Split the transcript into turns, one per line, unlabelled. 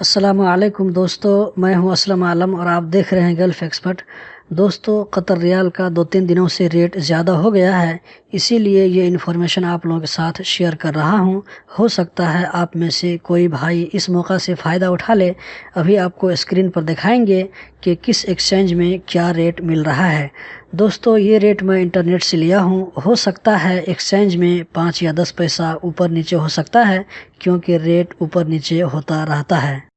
अस्सलामुअलैकुम दोस्तों, मैं हूं असलम आलम और आप देख रहे हैं गल्फ़ एक्सपर्ट। दोस्तों, कतर रियाल का 2-3 दिनों से रेट ज़्यादा हो गया है, इसीलिए ये इन्फॉर्मेशन आप लोगों के साथ शेयर कर रहा हूं। हो सकता है आप में से कोई भाई इस मौका से फ़ायदा उठा ले। अभी आपको स्क्रीन पर दिखाएंगे कि किस एक्सचेंज में क्या रेट मिल रहा है। दोस्तों, ये रेट मैं इंटरनेट से लिया हूं। हो सकता है एक्सचेंज में 5 या 10 पैसा ऊपर नीचे हो सकता है, क्योंकि रेट ऊपर नीचे होता रहता है।